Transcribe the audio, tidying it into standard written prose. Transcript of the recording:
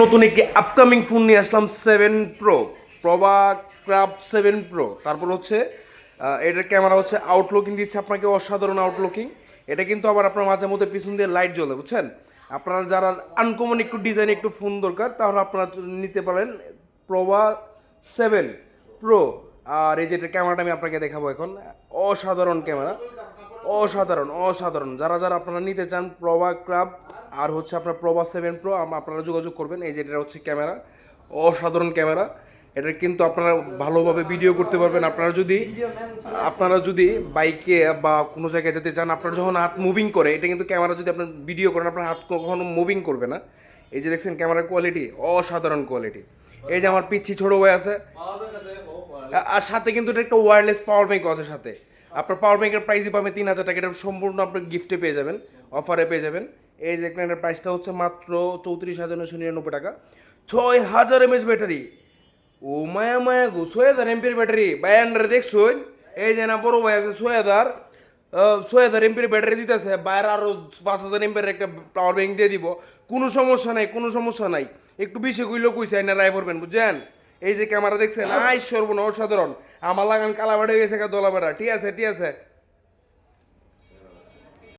নতুন একটি upcoming phone নিয়ে আসলাম 7 Pro প্রভা ক্রাফট 7 Pro। তারপর হচ্ছে এটার ক্যামেরা হচ্ছে আউটলুকিং দিচ্ছে আপনাকে অসাধারণ আউটলুকিং। এটা কিন্তু আবার আপনার মাঝে মধ্যে পিছন দিয়ে লাইট জ্বলে, বুঝছেন? আপনারা যারা আনকমন একটু ডিজাইন একটু ফোন দরকার তাহলে আপনারা নিতে পারেন প্রভা 7 Pro। আর এই যে এটার ক্যামেরাটা আমি আপনাকে দেখাবো এখন, অসাধারণ ক্যামেরা, অসাধারণ অসাধারণ। যারা যারা আপনারা নিতে চান প্রভা ক্রাফট আর হচ্ছে আপনার প্রভা 7 Pro, আপনারা যোগাযোগ করবেন। এই যে এটা হচ্ছে ক্যামেরা, অসাধারণ ক্যামেরা। এটা কিন্তু আপনারা ভালোভাবে ভিডিও করতে পারবেন। আপনারা যদি বাইকে বা কোনো জায়গায় যেতে চান, আপনারা যখন হাত মুভিং করে, এটা কিন্তু ক্যামেরা যদি আপনার ভিডিও করেন আপনার হাত কখনো মুভিং করবে না। এই যে দেখছেন ক্যামেরার কোয়ালিটি, অসাধারণ কোয়ালিটি। এই যে আমার পিচ্ছি ছোট ভাই আছে, আর সাথে কিন্তু এটা একটা ওয়্যারলেস পাওয়ার ব্যাঙ্কও আছে সাথে। আপনার পাওয়ার ব্যাঙ্কের প্রাইসই পাবেন 3,000 টাকা। এটা সম্পূর্ণ আপনার গিফটে পেয়ে যাবেন, অফারে পেয়ে যাবেন। এই যে এটার প্রাইসটা হচ্ছে মাত্র 34,999 টাকা। 6,000 mAh ব্যাটারি। ও মায়া মায়া গো, 6,000 mAh ব্যাটারি বায়ান্ডারে দেখছুন? এই যে না বড় ভাই আছে 6,000 mAh ব্যাটারি দিতেছে, বাইরে আরও 5,000 mAh একটা পাওয়ার ব্যাঙ্ক দিয়ে দিব। কোনো সমস্যা নাই, কোনো সমস্যা নাই। একটু বেশি কইলেও কইছে না, রায় করবেন, বুঝছেন? এই যে ক্যামেরা দেখছেন, আই সর্বনা অসাধারণ। আমার লাগান কালা বেড়ে গেছে দলা বেড়া। ঠিক আছে, ঠিক আছে।